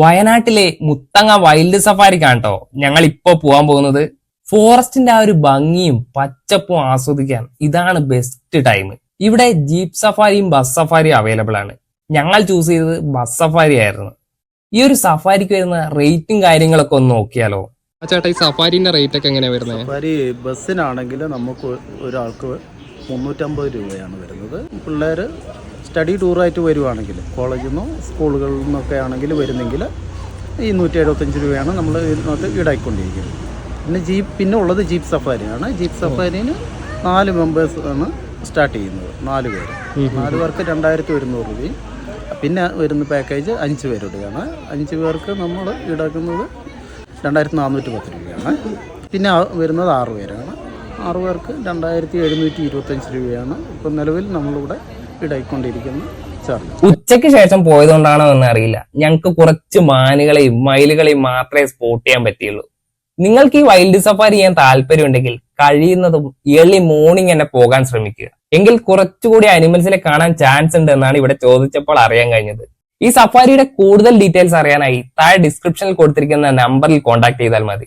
വയനാട്ടിലെ മുത്തങ്ങ വൈൽഡ് സഫാരിക്കാണ് കേട്ടോ ഞങ്ങൾ ഇപ്പോ പോകാൻ പോകുന്നത്. ഫോറസ്റ്റിന്റെ ആ ഒരു ഭംഗിയും പച്ചപ്പും ആസ്വദിക്കാൻ ഇതാണ് ബെസ്റ്റ് ടൈം. ഇവിടെ ജീപ്പ് സഫാരിയും ബസ് സഫാരിയും അവൈലബിൾ ആണ്. ഞങ്ങൾ ചൂസ് ചെയ്തത് ബസ് സഫാരി ആയിരുന്നു. ഈ ഒരു സഫാരിക്ക് വരുന്ന റേറ്റും കാര്യങ്ങളൊക്കെ ഒന്ന് നോക്കിയാലോ. ചേട്ടാ, ഈ സഫാരിന്റെ റേറ്റ് ഒക്കെ എങ്ങനെയാ വരുന്നത്? സഫാരി ബസ്സിനാണെങ്കിൽ നമുക്ക് ഒരാൾക്ക് 350 രൂപയാണ് വരുന്നത്. പിള്ളേർ സ്റ്റഡി ടൂറായിട്ട് വരുവാണെങ്കിൽ കോളേജിൽ നിന്നോ സ്കൂളുകളിൽ നിന്നൊക്കെ ആണെങ്കിൽ വരുന്നെങ്കിൽ 275 രൂപയാണ് നമ്മൾ ഇതിനകത്ത് ഈടാക്കിക്കൊണ്ടിരിക്കുന്നത്. പിന്നെ ഉള്ളത് ജീപ്പ് സഫാരിയാണ്. ജീപ്പ് സഫാരിന് 4 മെമ്പേഴ്സ് ആണ് സ്റ്റാർട്ട് ചെയ്യുന്നത്. 4 പേര്, 4 പേർക്ക് 2100 രൂപയും. പിന്നെ വരുന്ന പാക്കേജ് 5 പേരുടെയാണ്. 5 പേർക്ക് നമ്മൾ ഈടാക്കുന്നത് 2410 രൂപയാണ്. പിന്നെ വരുന്നത് 6 പേരാണ്. 6 പേർക്ക് 2725 രൂപയാണ് ഇപ്പം നിലവിൽ നമ്മളിവിടെ ഈടാക്കിക്കൊണ്ടിരിക്കുന്ന ചാർജ്. ഉച്ചയ്ക്ക് ശേഷം പോയതുകൊണ്ടാണോ എന്ന് അറിയില്ല, ഞങ്ങൾക്ക് കുറച്ച് മാനുകളെയും മയിലുകളെയും മാത്രമേ സ്പോട്ട് ചെയ്യാൻ പറ്റിയുള്ളൂ. നിങ്ങൾക്ക് ഈ വൈൽഡ് സഫാരി ചെയ്യാൻ താല്പര്യം ഉണ്ടെങ്കിൽ കഴിയുന്നതും ഏർലി മോർണിംഗ് തന്നെ പോകാൻ ശ്രമിക്കുക. എങ്കിൽ കുറച്ചുകൂടി അനിമൽസിനെ കാണാൻ ചാൻസ് ഉണ്ട് എന്നാണ് ഇവിടെ ചോദിച്ചപ്പോൾ അറിയാൻ കഴിഞ്ഞത്. ഈ സഫാരിയുടെ കൂടുതൽ ഡീറ്റെയിൽസ് അറിയാനായി താഴെ ഡിസ്ക്രിപ്ഷനിൽ കൊടുത്തിരിക്കുന്ന നമ്പറിൽ കോൺടാക്ട് ചെയ്താൽ മതി.